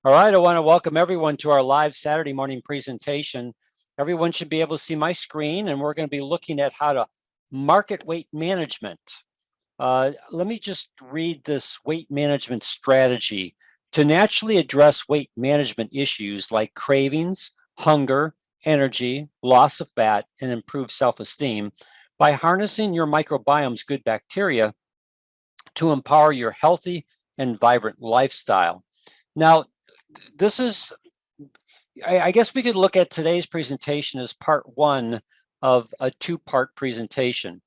All right, I want to welcome everyone to our live Saturday morning presentation. Everyone should be able to see my screen, and we're going to be looking at how to market weight management. Let me just read this weight management strategy. To naturally address weight management issues like cravings, hunger, energy, loss of fat, and improved self-esteem by harnessing your microbiome's good bacteria to empower your healthy and vibrant lifestyle. Now, this is I guess we could look at today's presentation as part one of a two-part presentation.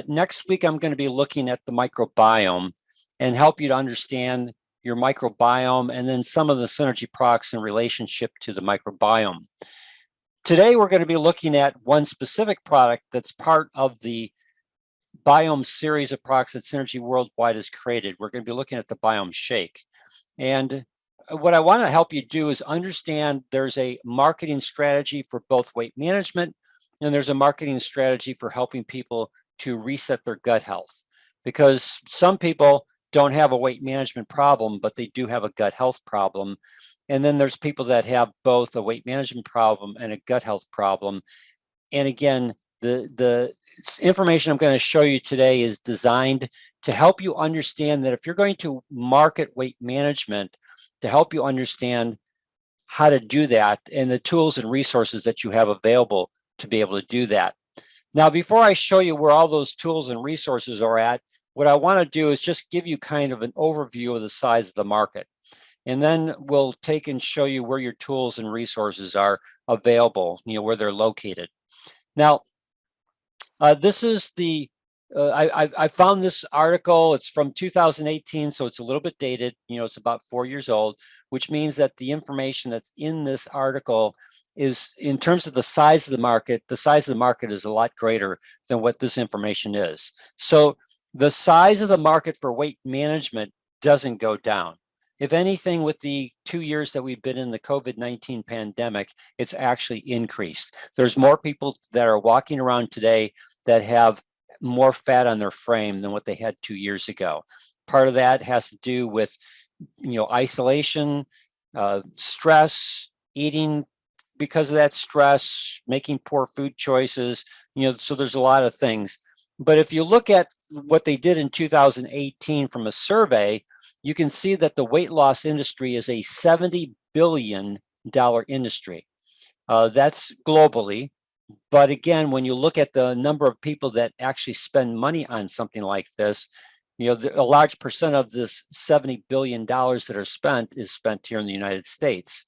Next week, I'm going to be looking at the microbiome and help you to understand your microbiome and then some of the synergy products in relationship to the microbiome. Today, we're going to be looking at one specific product that's part of the Biome series of products that Synergy Worldwide has created. We're going to be looking at the Biome Shake. And what I want to help you do is understand there's a marketing strategy for both weight management, and there's a marketing strategy for helping people to reset their gut health. Because some people don't have a weight management problem, but they do have a gut health problem. And then there's people that have both a weight management problem and a gut health problem. And again, the information I'm going to show you today is designed to help you understand that if you're going to market weight management, to help you understand how to do that and the tools and resources that you have available to be able to do that. Now, before I show you where all those tools and resources are at, what I want to do is just give you kind of an overview of the size of the market. And then we'll take and show you where your tools and resources are available, where they're located. Now, this is the, I found this article. It's from 2018, so it's a little bit dated. It's about 4 years old, which means that the information that's in this article is, in terms of the size of the market is a lot greater than what this information is. So the size of the market for weight management doesn't go down. If anything, with the 2 years that we've been in the COVID-19 pandemic, it's actually increased. There's more people that are walking around today that have more fat on their frame than what they had 2 years ago. Part of that has to do with, isolation, stress, eating because of that stress, making poor food choices, so there's a lot of things. But if you look at what they did in 2018 from a survey, you can see that the weight loss industry is a $70 billion industry. That's globally. But again, when you look at the number of people that actually spend money on something like this, a large percent of this $70 billion that are spent is spent here in the United States.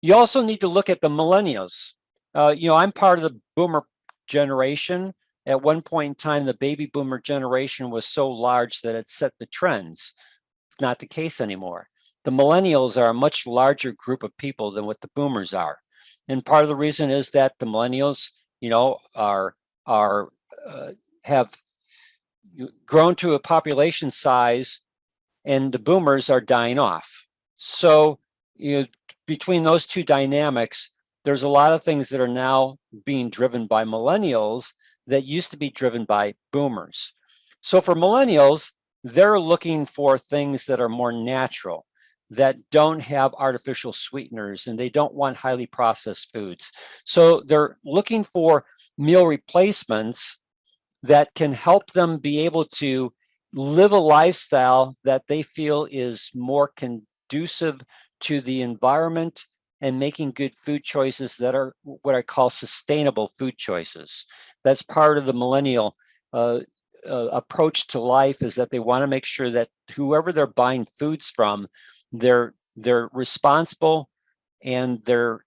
You also need to look at the millennials. I'm part of the boomer generation. At one point in time, the baby boomer generation was so large that it set the trends. It's not the case anymore. The millennials are a much larger group of people than what the boomers are. And part of the reason is that the millennials, have grown to a population size, and the boomers are dying off. So, between those two dynamics, there's a lot of things that are now being driven by millennials that used to be driven by boomers. So for millennials, they're looking for things that are more natural, that don't have artificial sweeteners, and they don't want highly processed foods. So they're looking for meal replacements that can help them be able to live a lifestyle that they feel is more conducive to the environment and making good food choices that are what I call sustainable food choices. That's part of the millennial approach to life, is that they want to make sure that whoever they're buying foods from, they're responsible, and they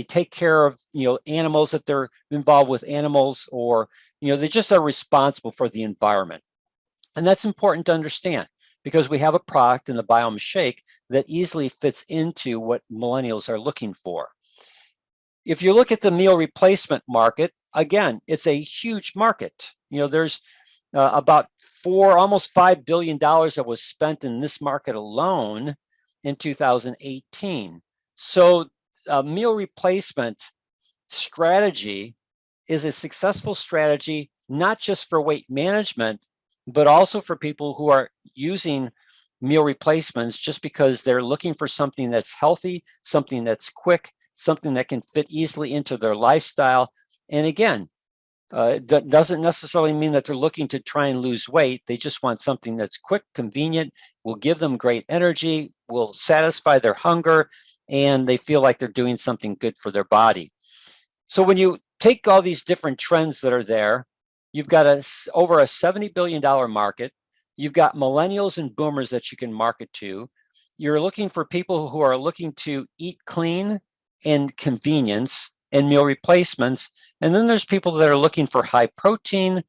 take care of animals if they're involved with animals, or they just are responsible for the environment. And that's important to understand, because we have a product in the Biome Shake that easily fits into what millennials are looking for. If you look at the meal replacement market, again, it's a huge market. There's about almost $5 billion that was spent in this market alone in 2018. So a meal replacement strategy is a successful strategy, not just for weight management, but also for people who are using meal replacements just because they're looking for something that's healthy, something that's quick, something that can fit easily into their lifestyle. And again, that doesn't necessarily mean that they're looking to try and lose weight. They just want something that's quick, convenient, will give them great energy, will satisfy their hunger, and they feel like they're doing something good for their body. So when you take all these different trends that are there, you've got over a $70 billion market. You've got millennials and boomers that you can market to. You're looking for people who are looking to eat clean and convenience and meal replacements. And then there's people that are looking for high protein.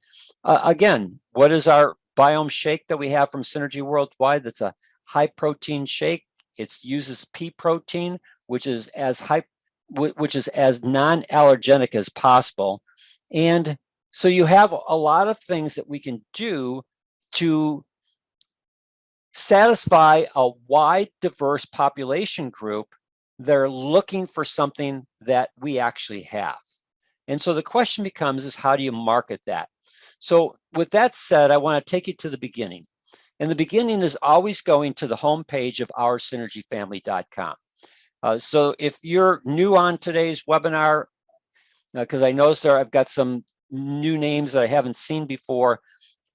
Again, what is our Biome Shake that we have from Synergy Worldwide? That's a high protein shake. It uses pea protein, which is as non-allergenic as possible. And so you have a lot of things that we can do to satisfy a wide, diverse population group. They're looking for something that we actually have. And so the question becomes is how do you market that? So with that said, I want to take you to the beginning. And the beginning is always going to the homepage of oursynergyfamily.com. So if you're new on today's webinar, because I noticed I've got some new names that I haven't seen before,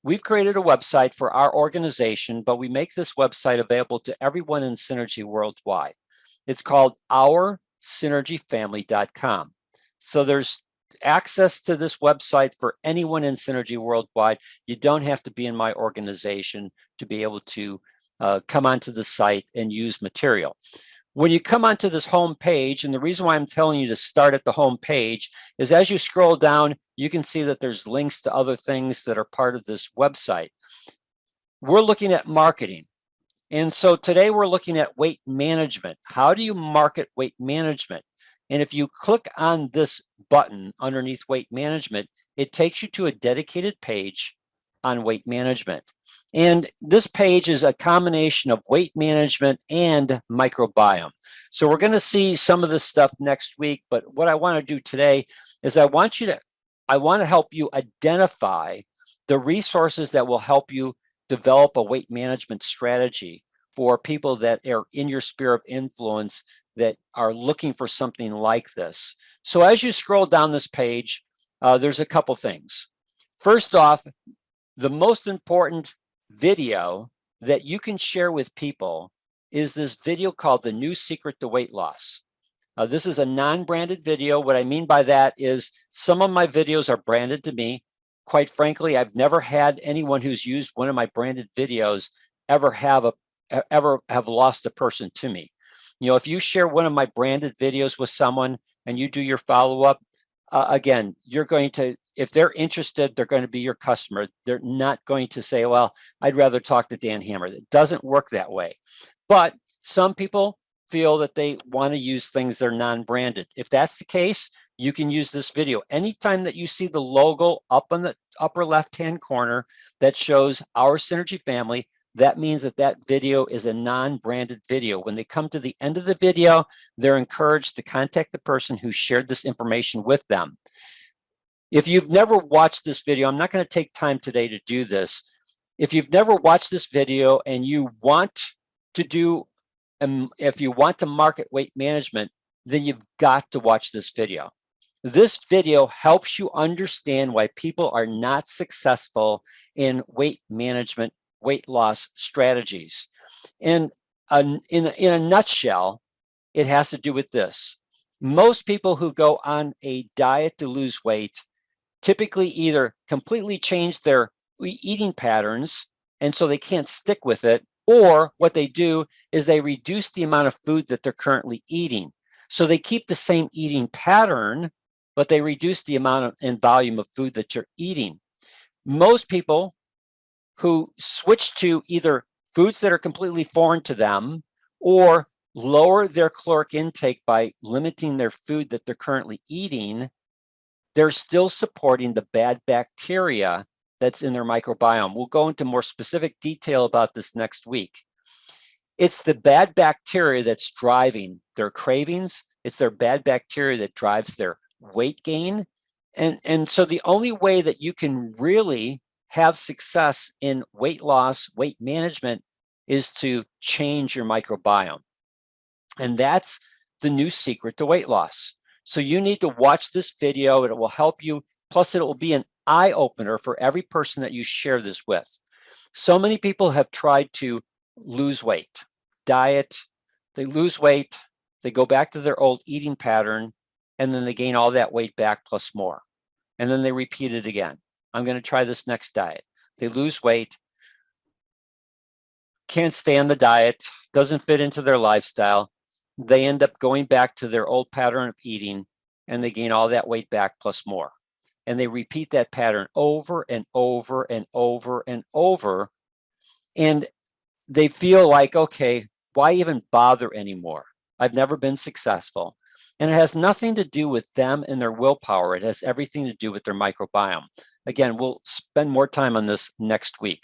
we've created a website for our organization, but we make this website available to everyone in Synergy Worldwide. It's called oursynergyfamily.com. So there's access to this website for anyone in Synergy Worldwide. You don't have to be in my organization to be able to come onto the site and use material. When you come onto this home page, and the reason why I'm telling you to start at the home page is as you scroll down, you can see that there's links to other things that are part of this website. We're looking at marketing. And so today we're looking at weight management. How do you market weight management? And if you click on this button underneath weight management, it takes you to a dedicated page on weight management. And this page is a combination of weight management and microbiome. So we're going to see some of this stuff next week, but what I want to do today is I want to help you identify the resources that will help you develop a weight management strategy for people that are in your sphere of influence that are looking for something like this. So as you scroll down this page, there's a couple things. First off, the most important video that you can share with people is this video called The New Secret to Weight Loss. This is a non-branded video. What I mean by that is some of my videos are branded to me. Quite frankly, I've never had anyone who's used one of my branded videos ever have lost a person to me. You know, if you share one of my branded videos with someone and you do your follow-up, again, you're going to, if they're interested, they're going to be your customer. They're not going to say, well, I'd rather talk to Dan Hammer. It doesn't work that way. But some people feel that they want to use things that are non-branded. If that's the case, you can use this video. Anytime that you see the logo up in the upper left-hand corner that shows Our Synergy Family, that means that that video is a non-branded video. When they come to the end of the video, they're encouraged to contact the person who shared this information with them. If you've never watched this video, I'm not going to take time today to do this. If you've never watched this video and you want to do, if you want to market weight management, then you've got to watch this video. This video helps you understand why people are not successful in weight management, weight loss strategies. And in a nutshell, it has to do with this. Most people who go on a diet to lose weight typically either completely change their eating patterns, and so they can't stick with it, or what they do is they reduce the amount of food that they're currently eating. So they keep the same eating pattern, but they reduce the amount and volume of food that you're eating. Most people who switch to either foods that are completely foreign to them or lower their caloric intake by limiting their food that they're currently eating, they're still supporting the bad bacteria that's in their microbiome. We'll go into more specific detail about this next week. It's the bad bacteria that's driving their cravings. It's their bad bacteria that drives their weight gain. And so the only way that you can really have success in weight loss, weight management, is to change your microbiome. And that's the new secret to weight loss. So you need to watch this video. It will help you. Plus, it will be an eye opener for every person that you share this with. So many people have tried to lose weight, diet, they lose weight, they go back to their old eating pattern, and then they gain all that weight back plus more. And then they repeat it again. I'm going to try this next diet. They lose weight, can't stand the diet, doesn't fit into their lifestyle. They end up going back to their old pattern of eating, and they gain all that weight back plus more. And they repeat that pattern over and over and over and over. And they feel like, okay, why even bother anymore? I've never been successful. And it has nothing to do with them and their willpower. It has everything to do with their microbiome. Again, we'll spend more time on this next week.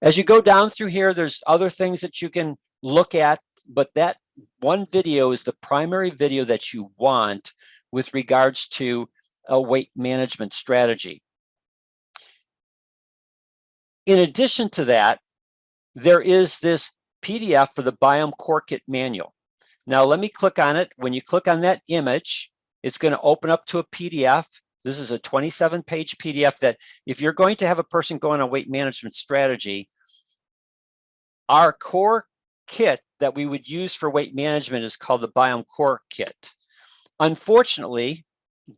As you go down through here, there's other things that you can look at, but that one video is the primary video that you want with regards to a weight management strategy. In addition to that, there is this PDF for the BiomeCore Manual. Now let me click on it. When you click on that image, it's going to open up to a PDF. This is a 27-page PDF that if you're going to have a person go on a weight management strategy, our core kit that we would use for weight management is called the BiomeCore Kit. Unfortunately,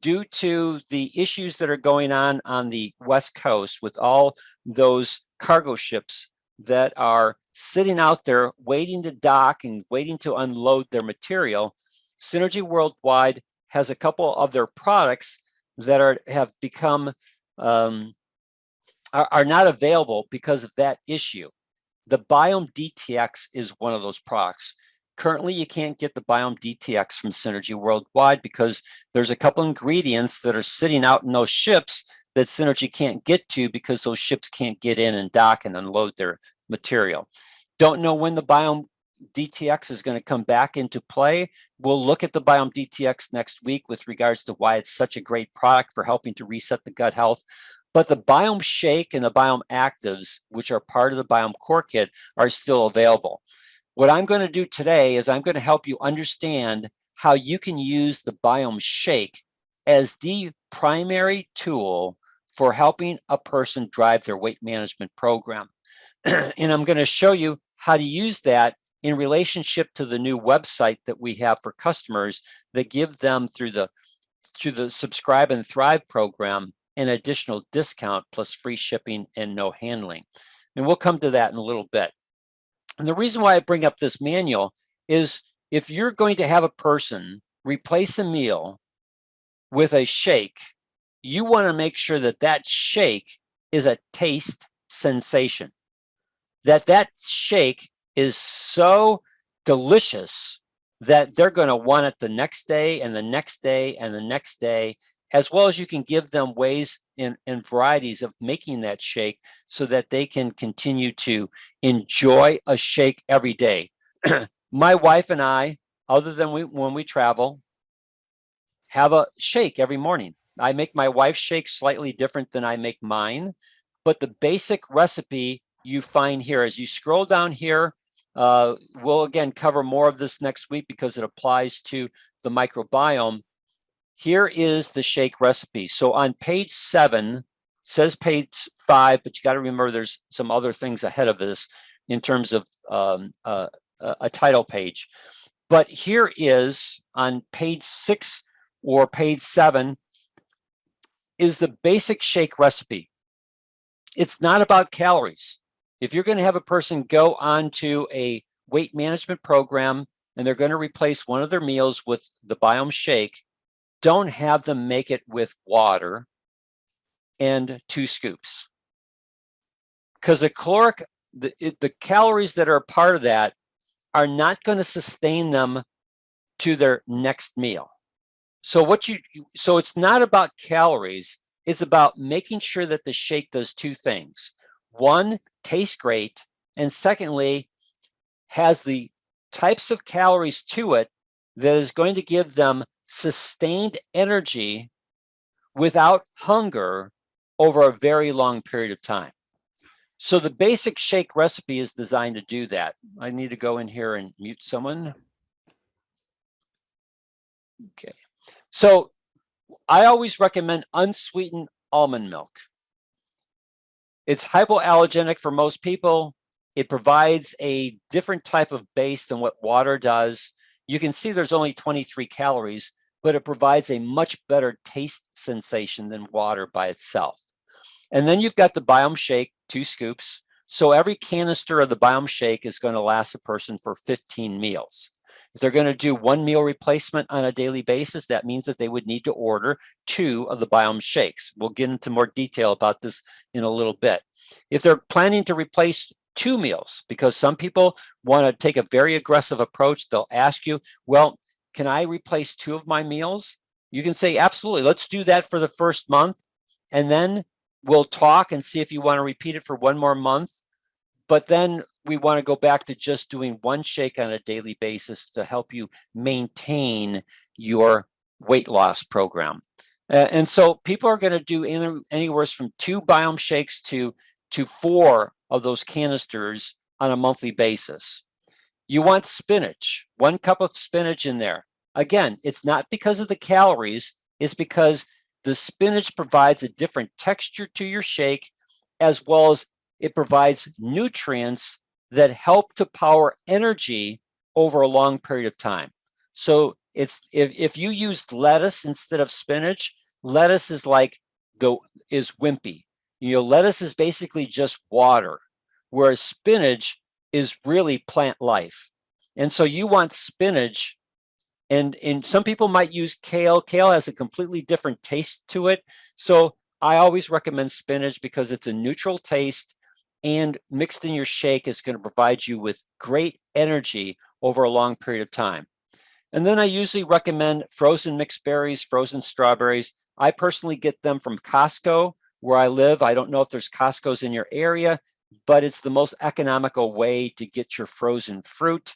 due to the issues that are going on the West Coast with all those cargo ships that are sitting out there waiting to dock and waiting to unload their material, Synergy Worldwide has a couple of their products that have become are not available because of that issue. The Biome DTX is one of those products. Currently, you can't get the Biome DTX from Synergy Worldwide because there's a couple ingredients that are sitting out in those ships that Synergy can't get to because those ships can't get in and dock and unload their material. Don't know when the Biome DTX is going to come back into play. We'll look at the Biome DTX next week with regards to why it's such a great product for helping to reset the gut health. But the Biome Shake and the Biome Actives, which are part of the BiomeCore Kit, are still available. What I'm going to do today is I'm going to help you understand how you can use the Biome Shake as the primary tool for helping a person drive their weight management program. And I'm going to show you how to use that in relationship to the new website that we have for customers that give them through the Subscribe and Thrive program an additional discount plus free shipping and no handling. And we'll come to that in a little bit. And the reason why I bring up this manual is if you're going to have a person replace a meal with a shake, you want to make sure that that shake is a taste sensation, that shake is so delicious that they're going to want it the next day and the next day and the next day, as well as you can give them ways and varieties of making that shake so that they can continue to enjoy a shake every day. My wife and I, other than when we travel, have a shake every morning. I make my wife's shake slightly different than I make mine, but the basic recipe you find here. As you scroll down here, we'll again cover more of this next week because it applies to the microbiome. Here is the shake recipe. So on page 7, says page 5, but you got to remember there's some other things ahead of this in terms of a title page. But here is on page 6 or page 7 is the basic shake recipe. It's not about calories. If you're going to have a person go onto a weight management program and they're going to replace one of their meals with the Biome Shake, don't have them make it with water and 2 scoops. Because the caloric, the calories that are a part of that are not going to sustain them to their next meal. So it's not about calories. It's about making sure that the shake does 2 things. One, tastes great, and secondly, has the types of calories to it that is going to give them sustained energy without hunger over a very long period of time. So the basic shake recipe is designed to do that. I need to go in here and mute someone. Okay. So I always recommend unsweetened almond milk. It's hypoallergenic for most people. It provides a different type of base than what water does. You can see there's only 23 calories, but it provides a much better taste sensation than water by itself. And then you've got the Biome Shake, 2 scoops. So every canister of the Biome Shake is going to last a person for 15 meals. If they're going to do 1 meal replacement on a daily basis, that means that they would need to order 2 of the Biome Shakes. We'll get into more detail about this in a little bit. If they're planning to replace 2 meals, because some people want to take a very aggressive approach, they'll ask you, well, can I replace 2 of my meals? You can say, absolutely, let's do that for the first month. And then we'll talk and see if you want to repeat it for 1 more month. But then we want to go back to just doing 1 shake on a daily basis to help you maintain your weight loss program. And so people are going to do anywhere from 2 Biome Shakes to 4 of those canisters on a monthly basis. You want spinach, 1 cup of spinach in there. Again, it's not because of the calories, it's because the spinach provides a different texture to your shake, as well as it provides nutrients that help to power energy over a long period of time. So it's if you used lettuce instead of spinach, lettuce is wimpy. Lettuce is basically just water, whereas spinach is really plant life. And so you want spinach. And some people might use kale. Kale has a completely different taste to it. So I always recommend spinach because it's a neutral taste, and mixed in your shake is going to provide you with great energy over a long period of time. And then I usually recommend frozen mixed berries, frozen strawberries. I personally get them from Costco where I live. I don't know if there's Costco's in your area, but it's the most economical way to get your frozen fruit.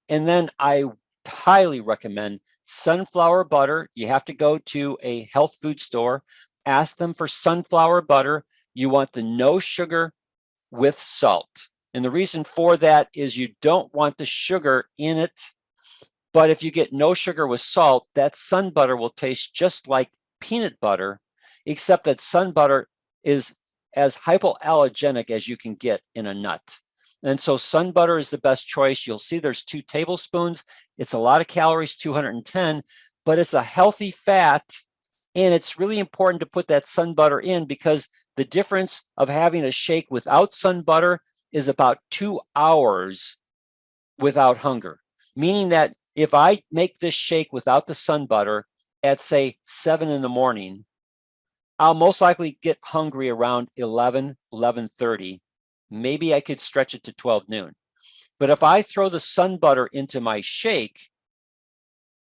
And then I highly recommend sunflower butter. You have to go to a health food store, ask them for sunflower butter. You want the no sugar with salt. And the reason for that is you don't want the sugar in it. But if you get no sugar with salt, that sun butter will taste just like peanut butter, except that sun butter is as hypoallergenic as you can get in a nut. And so sun butter is the best choice. You'll see there's 2 tablespoons. It's a lot of calories, 210, but it's a healthy fat. And it's really important to put that sun butter in because the difference of having a shake without sun butter is about 2 hours without hunger. Meaning that if I make this shake without the sun butter at, say, 7 in the morning, I'll most likely get hungry around 11, 11:30. Maybe I could stretch it to 12 noon. But if I throw the sun butter into my shake,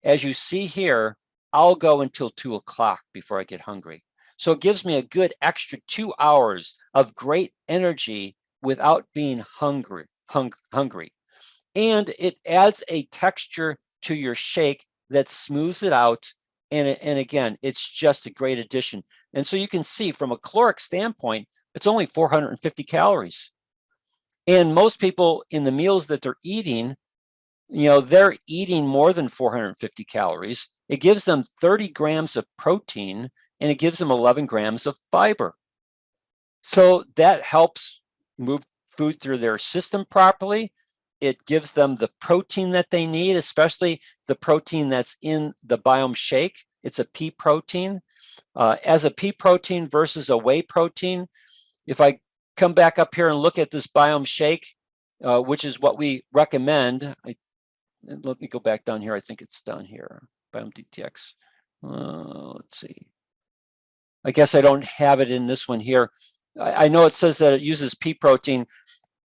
as you see here, I'll go until 2 o'clock before I get hungry. So it gives me a good extra 2 hours of great energy without being hungry. And it adds a texture to your shake that smooths it out. And again, it's just a great addition. And so you can see from a caloric standpoint, it's only 450 calories. And most people in the meals that they're eating, they're eating more than 450 calories. It gives them 30 grams of protein and it gives them 11 grams of fiber. So that helps move food through their system properly. It gives them the protein that they need, especially the protein that's in the Biome Shake. It's a pea protein. As a pea protein versus a whey protein, if I come back up here and look at this Biome Shake, which is what we recommend. Let me go back down here. I think it's down here, Biome DTX. Let's see. I guess I don't have it in this one here. I know it says that it uses pea protein,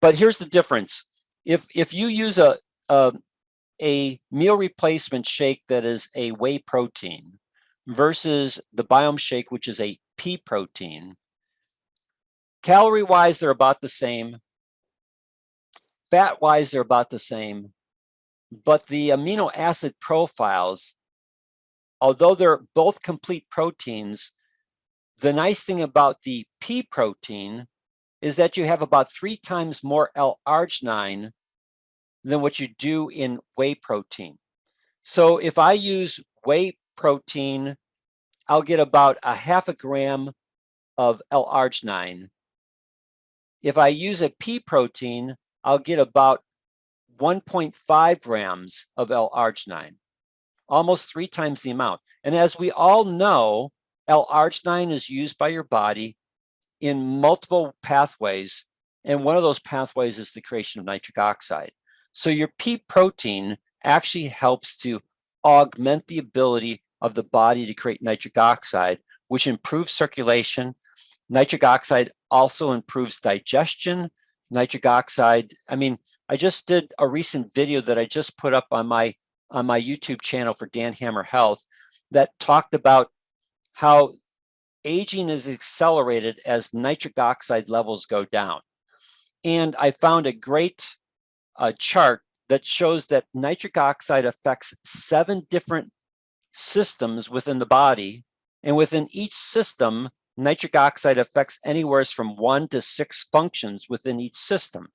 but here's the difference. If you use a meal replacement shake that is a whey protein versus the Biome Shake, which is a pea protein, calorie-wise, they're about the same. Fat-wise, they're about the same. But the amino acid profiles, although they're both complete proteins, the nice thing about the pea protein is that you have about 3 times more L-arginine than what you do in whey protein. So if I use whey protein, I'll get about a half a gram of L-arginine. If I use a pea protein, I'll get about 1.5 grams of L-arginine, almost 3 times the amount. And as we all know, L-arginine is used by your body in multiple pathways. And one of those pathways is the creation of nitric oxide. So your pea protein actually helps to augment the ability of the body to create nitric oxide, which improves circulation. Nitric oxide also improves digestion. Nitric oxide, I just did a recent video that I just put up on my YouTube channel for Dan Hammer Health that talked about how aging is accelerated as nitric oxide levels go down. And I found a great chart that shows that nitric oxide affects 7 different systems within the body. And within each system, nitric oxide affects anywhere from 1 to 6 functions within each system.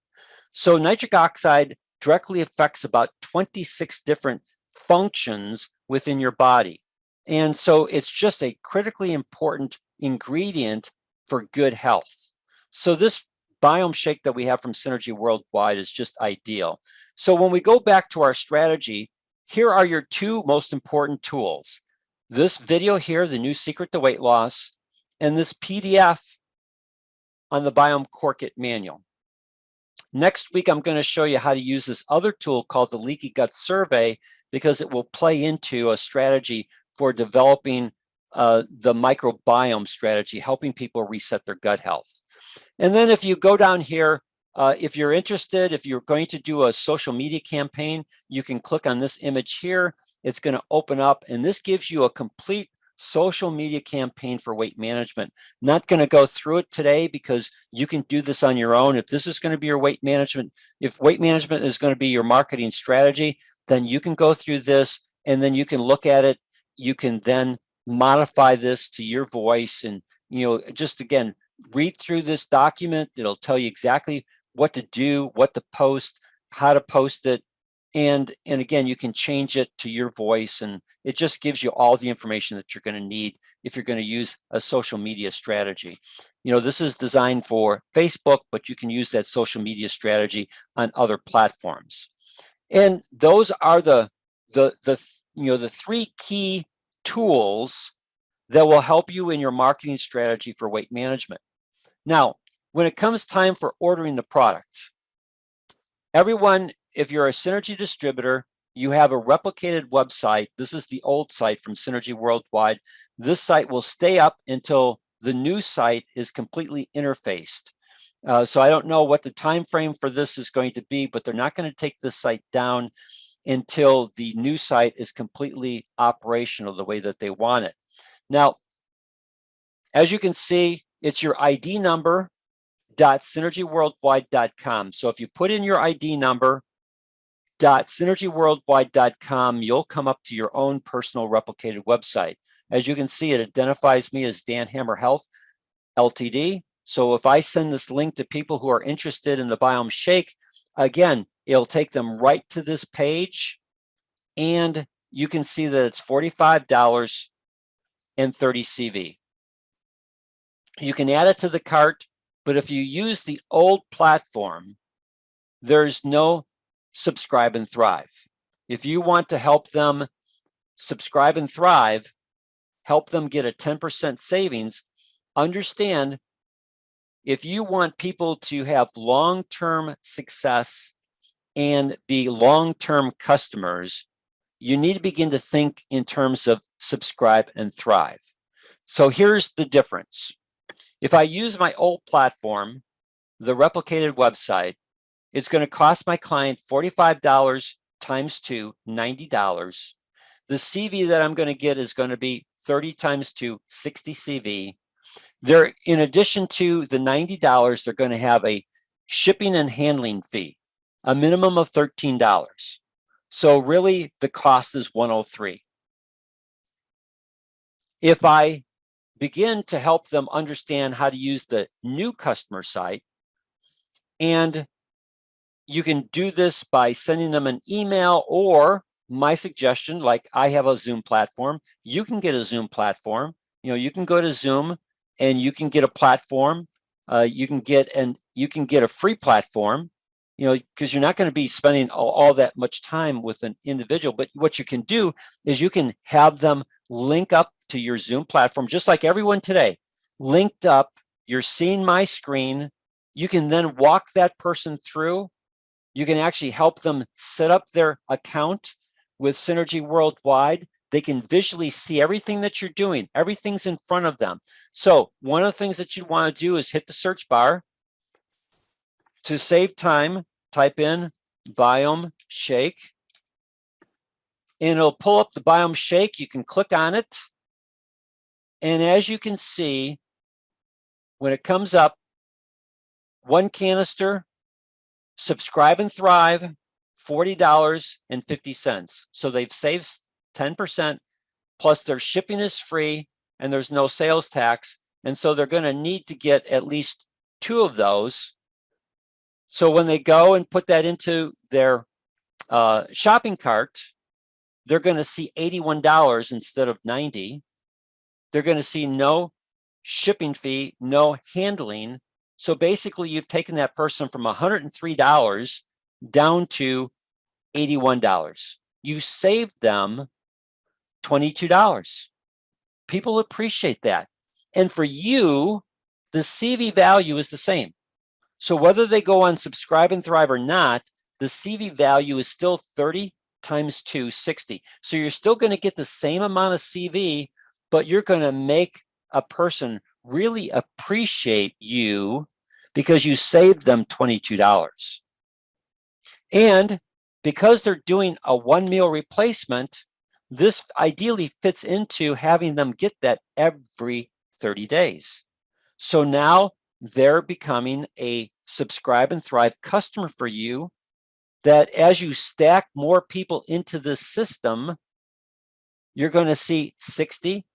So nitric oxide directly affects about 26 different functions within your body. And so it's just a critically important ingredient for good health. So this Biome Shake that we have from Synergy Worldwide is just ideal. So when we go back to our strategy, here are your 2 most important tools. This video here, The New Secret to Weight Loss, and this PDF on the BiomeCore Manual. Next week, I'm going to show you how to use this other tool called the Leaky Gut Survey, because it will play into a strategy for developing the microbiome strategy, helping people reset their gut health. And then if you go down here, if you're interested, if you're going to do a social media campaign, you can click on this image here. It's going to open up, and this gives you a complete social media campaign for weight management. Not going to go through it today because you can do this on your own. If this is going to be your weight management, if weight management is going to be your marketing strategy, then you can go through this and then you can look at it. You can then modify this to your voice and, just again, read through this document. It'll tell you exactly what to do, what to post, how to post it. And again, you can change it to your voice, and it just gives you all the information that you're going to need if you're going to use a social media strategy. This is designed for Facebook, but you can use that social media strategy on other platforms. And those are the 3 key tools that will help you in your marketing strategy for weight management. Now, when it comes time for ordering the product, everyone, if you're a Synergy distributor, you have a replicated website. This is the old site from Synergy Worldwide. This site will stay up until the new site is completely interfaced. So I don't know what the time frame for this is going to be, but they're not going to take this site down until the new site is completely operational the way that they want it. Now, as you can see, it's your ID number .synergyworldwide.com. So if you put in your ID number .synergyworldwide.com, you'll come up to your own personal replicated website. As you can see, it identifies me as Dan Hammer Health Ltd. So if I send this link to people who are interested in the Biome Shake, again, it'll take them right to this page, and you can see that it's $45 and 30 CV. You can add it to the cart, but if you use the old platform, there's no subscribe and thrive. If you want to help them subscribe and thrive, help them get a 10% savings, understand if you want people to have long-term success and be long-term customers, you need to begin to think in terms of subscribe and thrive. So here's the difference. If I use my old platform, the replicated website, it's going to cost my client $45 times 2, $90. The CV that I'm going to get is going to be 30 times 2, 60 CV. They're, in addition to the $90, they're going to have a shipping and handling fee, a minimum of $13. So really the cost is $103. If I begin to help them understand how to use the new customer site, And you can do this by sending them an email, or my suggestion, like I have a Zoom platform, you can get a Zoom platform. You can go to Zoom and you can get a platform. You can get a free platform, because you're not going to be spending all that much time with an individual. But what you can do is you can have them link up to your Zoom platform, just like everyone today, linked up. You're seeing my screen. You can then walk that person through. You can actually help them set up their account with Synergy Worldwide. They can visually see everything that you're doing. Everything's in front of them. So one of the things that you want to do is hit the search bar. To save time, type in Biome Shake, and it'll pull up the Biome Shake. You can click on it. And as you can see, when it comes up, one canister, Subscribe and Thrive, $40.50. So they've saved 10%, plus their shipping is free and there's no sales tax. And so they're going to need to get at least 2 of those. So when they go and put that into their shopping cart, they're going to see $81 instead of $90. They're going to see no shipping fee, no handling. So basically, you've taken that person from $103 down to $81. You saved them $22. People appreciate that. And for you, the CV value is the same. So whether they go on Subscribe and Thrive or not, the CV value is still 30 times 2, 60. So you're still going to get the same amount of CV, but you're going to make a person really appreciate you because you saved them $22. And because they're doing a 1 meal replacement, this ideally fits into having them get that every 30 days. So now they're becoming a Subscribe and Thrive customer for you, that as you stack more people into this system, you're going to see 60,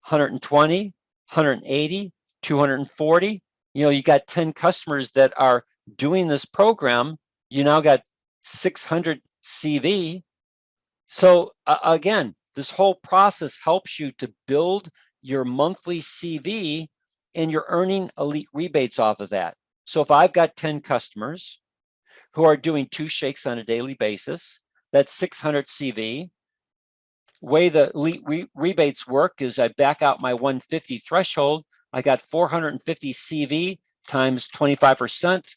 120, 180, 240. You got 10 customers that are doing this program. You now got 600 CV. So again, this whole process helps you to build your monthly CV, and you're earning elite rebates off of that. So if I've got 10 customers who are doing 2 shakes on a daily basis, that's 600 CV. Way the elite rebates work is I back out my 150 threshold. I got 450 CV times 25%.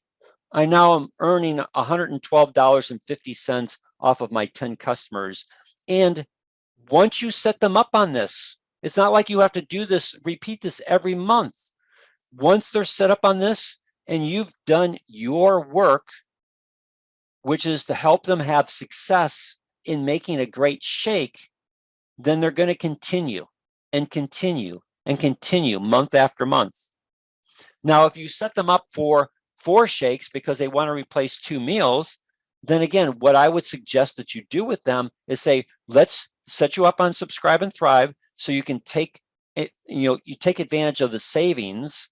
I now am earning $112.50 off of my 10 customers. And once you set them up on this, it's not like you have to do this, repeat this every month. Once they're set up on this and you've done your work, which is to help them have success in making a great shake, then they're going to continue and continue and continue month after month. Now, if you set them up for 4 shakes because they want to replace 2 meals, then again, what I would suggest that you do with them is say, let's set you up on Subscribe and Thrive so you can take it, you take advantage of the savings.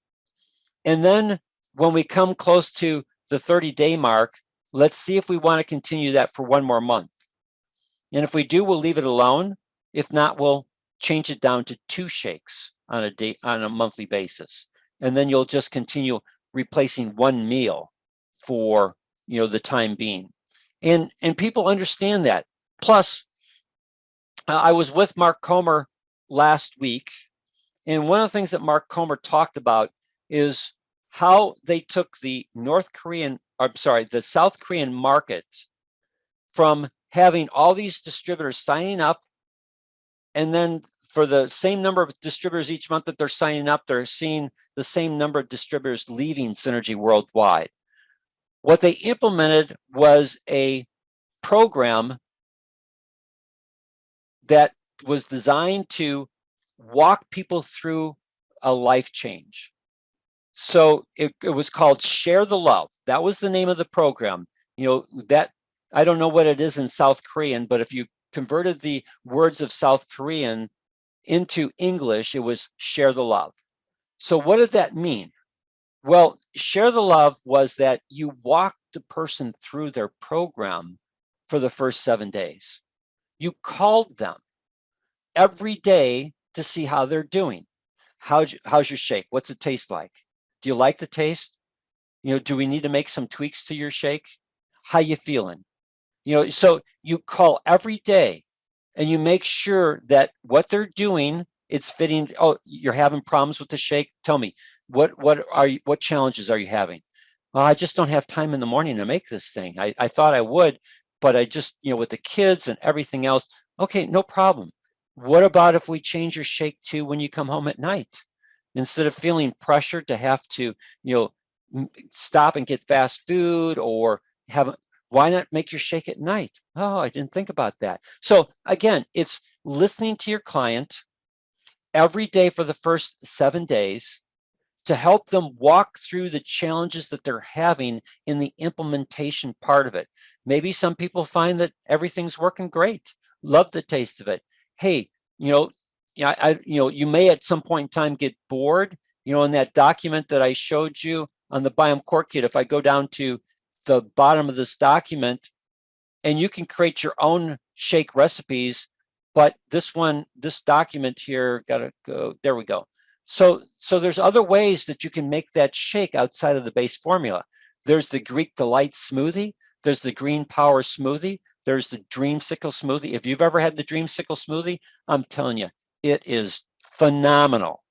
And then when we come close to the 30-day mark, let's see if we want to continue that for 1 more month. And if we do, we'll leave it alone. If not, we'll change it down to 2 shakes on a monthly basis. And then you'll just continue replacing 1 meal for the time being. And people understand that. Plus, I was with Mark Comer last week, and one of the things that Mark Comer talked about is how they took the the South Korean market from having all these distributors signing up, and then for the same number of distributors each month that they're signing up, they're seeing the same number of distributors leaving Synergy Worldwide. What they implemented was a program that was designed to walk people through a life change. So it was called Share the Love. That was the name of the program. That I don't know what it is in South Korean, but if you converted the words of South Korean into English, it was Share the Love. So what did that mean? Well, share the love was that you walked the person through their program for the first 7 days. You called them every day to see how they're doing. How's your shake? What's it taste like? Do you like the taste? Do we need to make some tweaks to your shake? How you feeling? So you call every day and you make sure that what they're doing, it's fitting. Oh, you're having problems with the shake? Tell me, what challenges are you having? Well, I just don't have time in the morning to make this thing. I thought I would, but I just, with the kids and everything else. Okay, no problem. What about if we change your shake to when you come home at night? Instead of feeling pressured to have to, stop and get fast food or have, why not make your shake at night? Oh, I didn't think about that. So again, it's listening to your client every day for the first 7 days to help them walk through the challenges that they're having in the implementation part of it. Maybe some people find that everything's working great, love the taste of it. Hey, you may at some point in time get bored. In that document that I showed you on the BiomeCore kit, if I go down to the bottom of this document, and you can create your own shake recipes, but this document here, gotta go, there we go. So there's other ways that you can make that shake outside of the base formula. There's the Greek Delight smoothie. There's the Green Power smoothie. There's the Dreamsicle smoothie. If you've ever had the Dreamsicle smoothie, I'm telling you, it is phenomenal.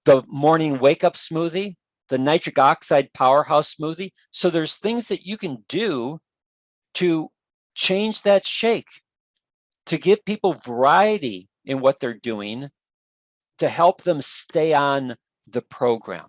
The morning wake up smoothie, the nitric oxide powerhouse smoothie. So there's things that you can do to change that shake, to give people variety in what they're doing, to help them stay on the program.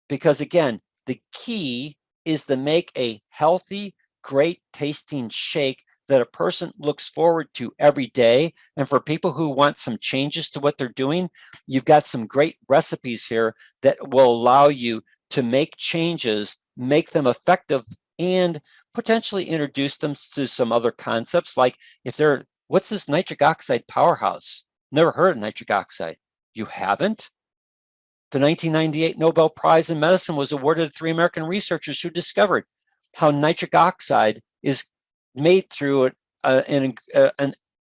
Because again, the key is to make a healthy, great tasting shake that a person looks forward to every day. And for people who want some changes to what they're doing, you've got some great recipes here that will allow you to make changes, make them effective, and potentially introduce them to some other concepts. Like what's this nitric oxide powerhouse? Never heard of nitric oxide. You haven't? The 1998 Nobel Prize in Medicine was awarded to 3 American researchers who discovered how nitric oxide is made through an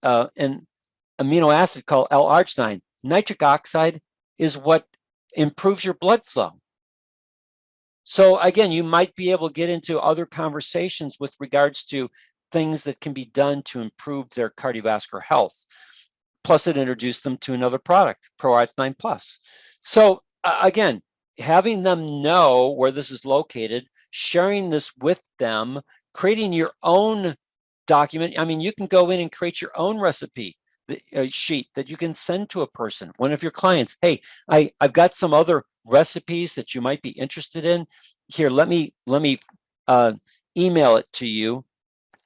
amino acid called L-arginine. Nitric oxide is what improves your blood flow. So again, you might be able to get into other conversations with regards to things that can be done to improve their cardiovascular health. Plus, it introduced them to another product, ProArt9 Plus. So again, having them know where this is located, sharing this with them, creating your own document. I mean, you can go in and create your own recipe sheet that you can send to a person, one of your clients. Hey, I've got some other recipes that you might be interested in. Here, let me email it to you,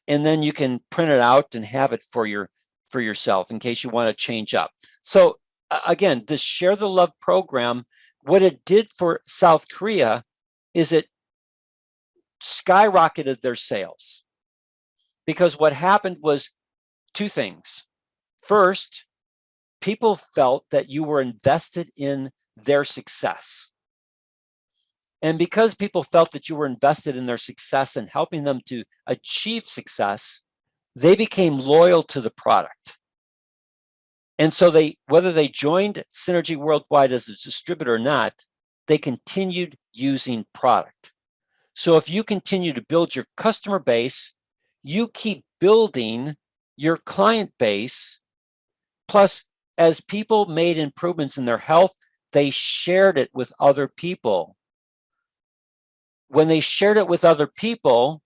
and then you can print it out and have it for yourself in case you want to change up. So again, this Share the Love program, what it did for South Korea is it skyrocketed their sales, because what happened was 2 things. First, people felt that you were invested in their success. And because people felt that you were invested in their success and helping them to achieve success, they became loyal to the product. And so whether they joined Synergy Worldwide as a distributor or not, they continued using product. So if you continue to build your customer base, you keep building your client base. Plus, as people made improvements in their health, they shared it with other people. When they shared it with other people,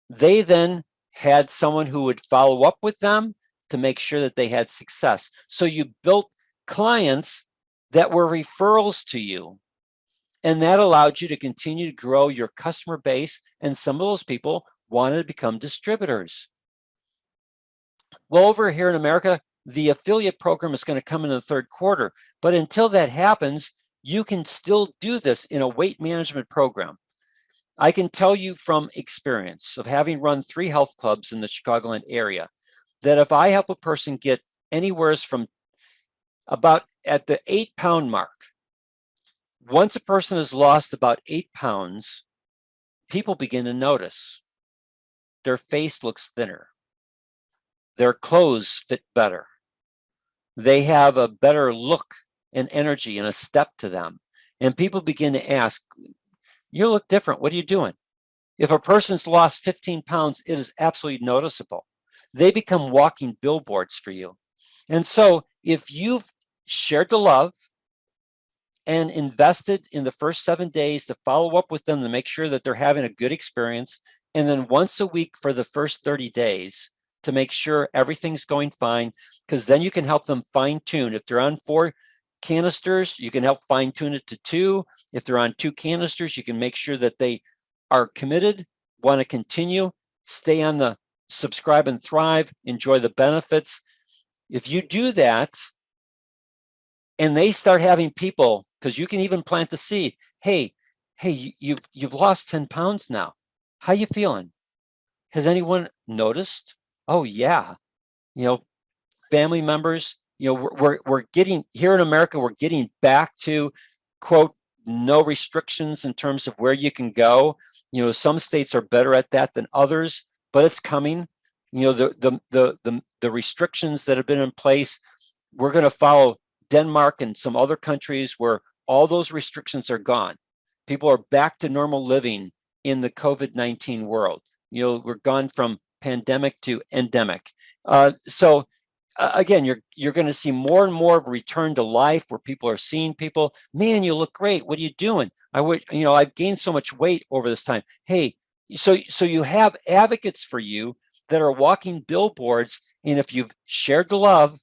they then had someone who would follow up with them to make sure that they had success. So you built clients that were referrals to you. And that allowed you to continue to grow your customer base. And some of those people wanted to become distributors. Well, over here in America, the affiliate program is going to come in the 3rd quarter. But until that happens, you can still do this in a weight management program. I can tell you from experience of having run 3 health clubs in the Chicagoland area, that if I help a person get anywhere from about at the 8-pound mark, Once a person has lost about 8 pounds, people begin to notice. Their face looks thinner. Their clothes fit better. They have a better look and energy and a step to them. And people begin to ask, you look different. What are you doing? If a person's lost 15 pounds, it is absolutely noticeable. They become walking billboards for you. And so if you've shared the love and invested in the first 7 days to follow up with them to make sure that they're having a good experience, and then once a week for the first 30 days to make sure everything's going fine, because then you can help them fine tune. If they're on 4 canisters, you can help fine tune it to 2. If they're on 2 canisters, you can make sure that they are committed, want to continue, stay on the subscribe and thrive, enjoy the benefits. If you do that, and they start having people, because you can even plant the seed. Hey, you've lost 10 pounds now. How you feeling? Has anyone noticed? Oh yeah, family members. We're getting here in America. We're getting back to, quote, no restrictions in terms of where you can go. Some states are better at that than others, but it's coming. The restrictions that have been in place, we're going to follow Denmark and some other countries where all those restrictions are gone. People are back to normal living in the COVID-19 world. We're gone from pandemic to endemic. So again, you're going to see more and more of a return to life where people are seeing people. Man, you look great. What are you doing? I've gained so much weight over this time. Hey, so you have advocates for you that are walking billboards. And if you've shared the love,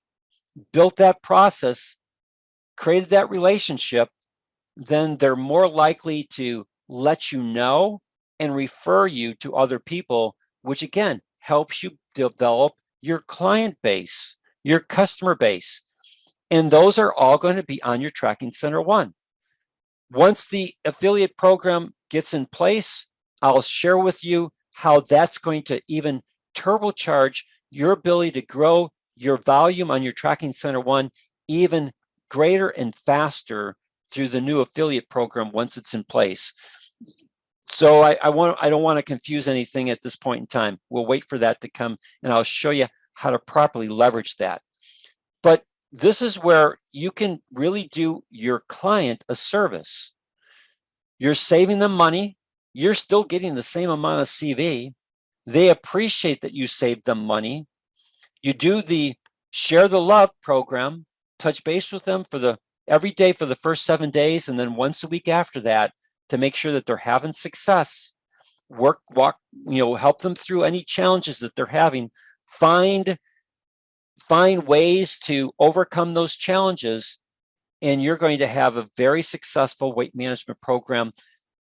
built that process, created that relationship, then they're more likely to let you know and refer you to other people, which again helps you develop your client base, your customer base. And those are all going to be on your Tracking Center 1. Once the affiliate program gets in place, I'll share with you how that's going to even turbocharge your ability to grow your volume on your Tracking Center 1 even greater and faster through the new affiliate program once it's in place. So I don't want to confuse anything at this point in time. We'll wait for that to come, and I'll show you how to properly leverage that. But this is where you can really do your client a service. You're saving them money. You're still getting the same amount of CV. They appreciate that you saved them money. You do the Share the Love program, touch base with them every day for the first 7 days, and then once a week after that to make sure that they're having success. Help them through any challenges that they're having. Find ways to overcome those challenges, and you're going to have a very successful weight management program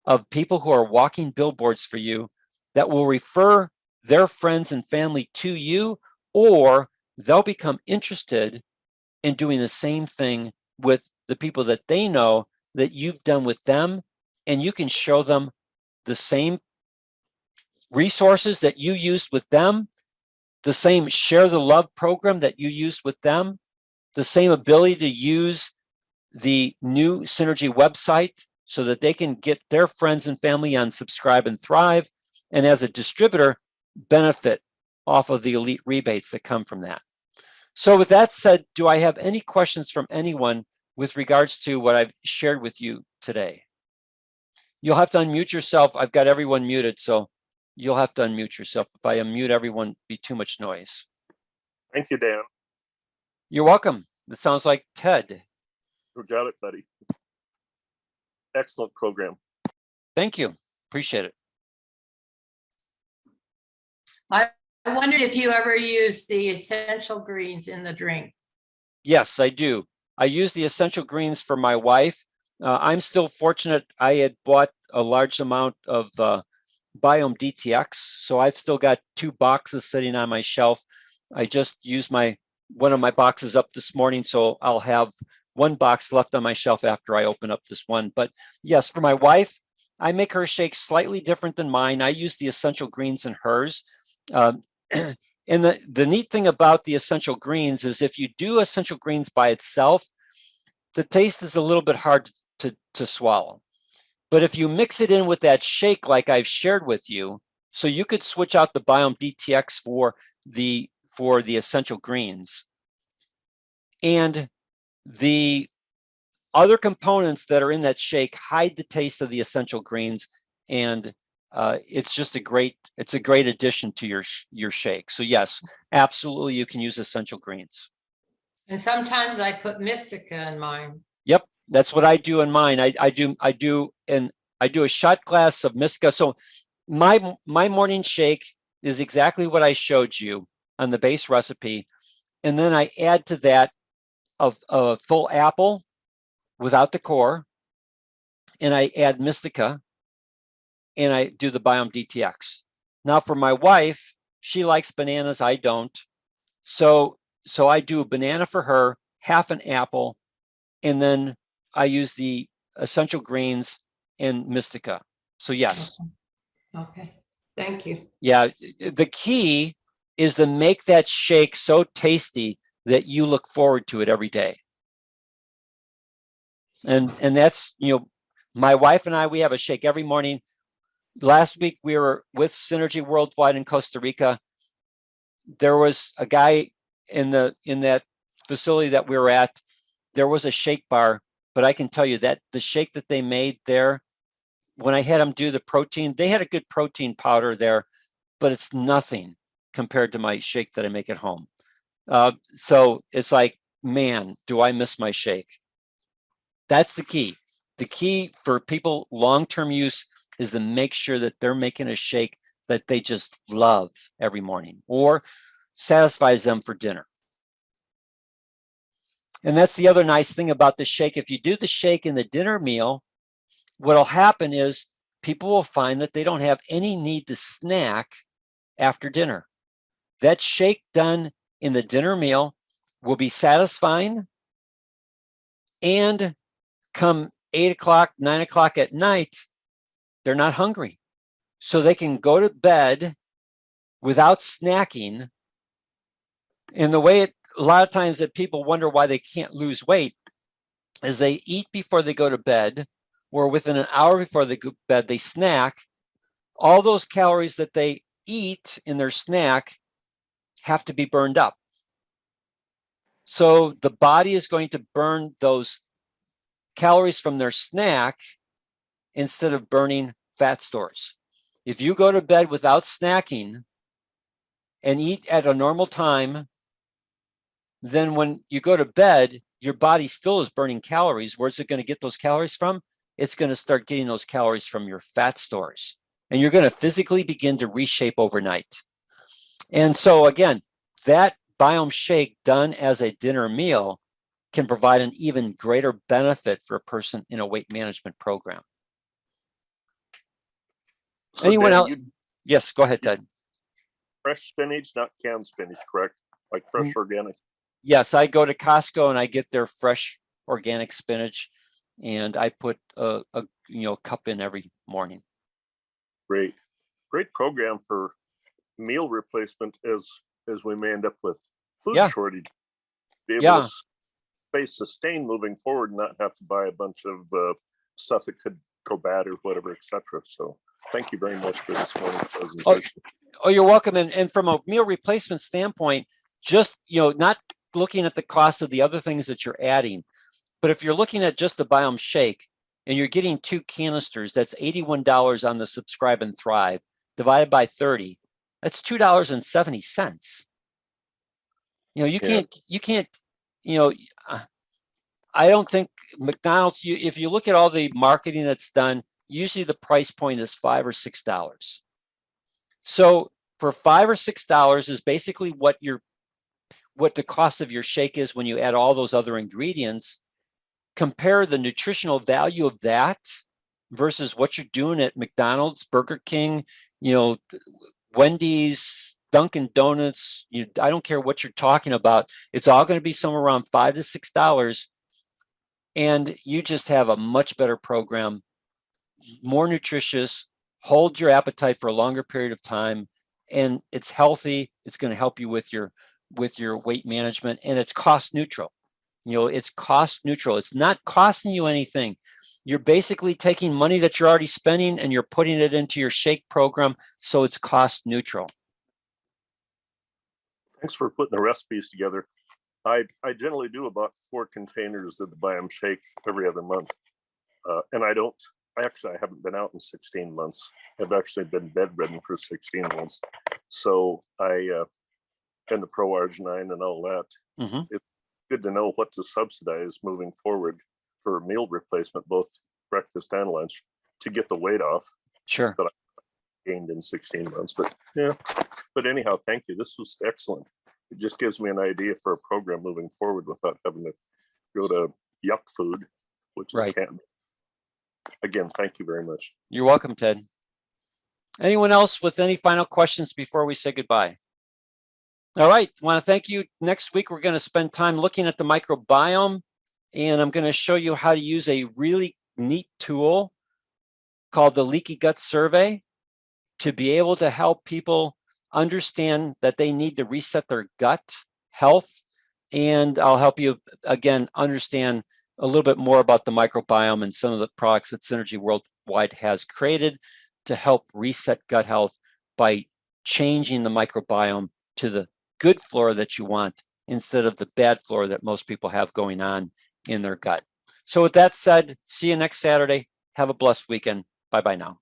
of people who are walking billboards for you that will refer their friends and family to you, or they'll become interested in doing the same thing with the people that they know that you've done with them, and you can show them the same resources that you used with them, the same Share the Love program that you used with them, the same ability to use the new Synergy website so that they can get their friends and family on Subscribe and Thrive, and as a distributor, benefit off of the elite rebates that come from that. So with that said, do I have any questions from anyone with regards to what I've shared with you today? You'll have to unmute yourself. I've got everyone muted, so you'll have to unmute yourself. If I unmute everyone, it'd be too much noise. Thank you, Dan. You're welcome. It sounds like Ted. You got it, buddy. Excellent program. Thank you. Appreciate it. I wondered if you ever use the essential greens in the drink. Yes, I do. I use the essential greens for my wife. I'm still fortunate. I had bought a large amount of Biome DTX, so I've still got 2 boxes sitting on my shelf. I just used one of my boxes up this morning, so I'll have 1 box left on my shelf after I open up this one. But yes, for my wife, I make her shake slightly different than mine. I use the essential greens in hers. And the neat thing about the essential greens is if you do essential greens by itself, the taste is a little bit hard to swallow. But if you mix it in with that shake, like I've shared with you, so you could switch out the Biome DTX for the essential greens, and the other components that are in that shake hide the taste of the essential greens, and it's just a great addition to your shake. So yes, absolutely, you can use essential greens. And sometimes I put Mystica in mine. Yep, that's what I do in mine. I do a shot glass of Mystica. So my morning shake is exactly what I showed you on the base recipe, and then I add to that a full apple without the core, and I add Mystica, and I do the Biome DTX. Now for my wife, she likes bananas, I don't. So I do a banana for her, half an apple, and then I use the essential greens and Mystica. So yes. Okay, thank you. Yeah, the key is to make that shake so tasty that you look forward to it every day. And that's, my wife and I, we have a shake every morning. Last week we were with Synergy Worldwide in Costa Rica. There was a guy in that facility that we were at. There was a shake bar, but I can tell you that the shake that they made there, when I had them do the protein, they had a good protein powder there, but it's nothing compared to my shake that I make at home. So it's like, man, do I miss my shake? That's the key. The key for people long-term use is to make sure that they're making a shake that they just love every morning or satisfies them for dinner. And that's the other nice thing about the shake. If you do the shake in the dinner meal, what'll happen is people will find that they don't have any need to snack after dinner. That shake done in the dinner meal will be satisfying, and come 8 o'clock, 9 o'clock at night, they're not hungry. So they can go to bed without snacking. And the way a lot of times that people wonder why they can't lose weight is they eat before they go to bed, or within an hour before they go to bed, they snack. All those calories that they eat in their snack have to be burned up. So the body is going to burn those calories from their snack instead of burning fat stores. If you go to bed without snacking and eat at a normal time, then when you go to bed, your body still is burning calories. Where's it going to get those calories from? It's going to start getting those calories from your fat stores. And you're going to physically begin to reshape overnight. And so again, that Biome Shake done as a dinner meal can provide an even greater benefit for a person in a weight management program. So Anyone Dan, else? Yes, go ahead, Ted. fresh spinach, not canned spinach, correct? Like fresh organic. Yes, I go to Costco and I get their fresh organic spinach, and I put a cup in every morning. Great program for meal replacement as we may end up with food shortage. Be able to stay sustained moving forward and not have to buy a bunch of stuff that could go bad or whatever, etc. So thank you very much for this morning presentation. Oh, you're welcome. And from a meal replacement standpoint, just not looking at the cost of the other things that you're adding, but if you're looking at just the Biome Shake and you're getting 2 canisters, that's $81 on the Subscribe and Thrive divided by 30. That's $2.70. You can't. I don't think McDonald's. If you look at all the marketing that's done, usually the price point is $5 or $6. So for $5 or $6 is basically what the cost of your shake is when you add all those other ingredients. Compare the nutritional value of that versus what you're doing at McDonald's, Burger King, Wendy's, Dunkin' Donuts. I don't care what you're talking about. It's all going to be somewhere around $5 to $6. And you just have a much better program, more nutritious, hold your appetite for a longer period of time, and it's healthy. It's going to help you with your weight management, and it's cost neutral. It's cost neutral. It's not costing you anything. You're basically taking money that you're already spending and you're putting it into your shake program, so it's cost neutral. Thanks for putting the recipes together. I generally do about 4 containers of the Biome Shake every other month. And I haven't been out in 16 months. I've actually been bedridden for 16 months. So and the Pro Arginine and all that. It's good to know what to subsidize moving forward for meal replacement, both breakfast and lunch, to get the weight off. Sure. That I gained in 16 months. But yeah, but anyhow, thank you. This was excellent. It just gives me an idea for a program moving forward without having to go to yuck food, which is can't. Again, thank you very much. You're welcome, Ted. Anyone else with any final questions before we say goodbye? All right, I want to thank you. Next week, we're going to spend time looking at the microbiome, and I'm going to show you how to use a really neat tool called the Leaky Gut Survey to be able to help people understand that they need to reset their gut health. And I'll help you, again, understand a little bit more about the microbiome and some of the products that Synergy Worldwide has created to help reset gut health by changing the microbiome to the good flora that you want instead of the bad flora that most people have going on in their gut. So with that said, see you next Saturday. Have a blessed weekend. Bye-bye now.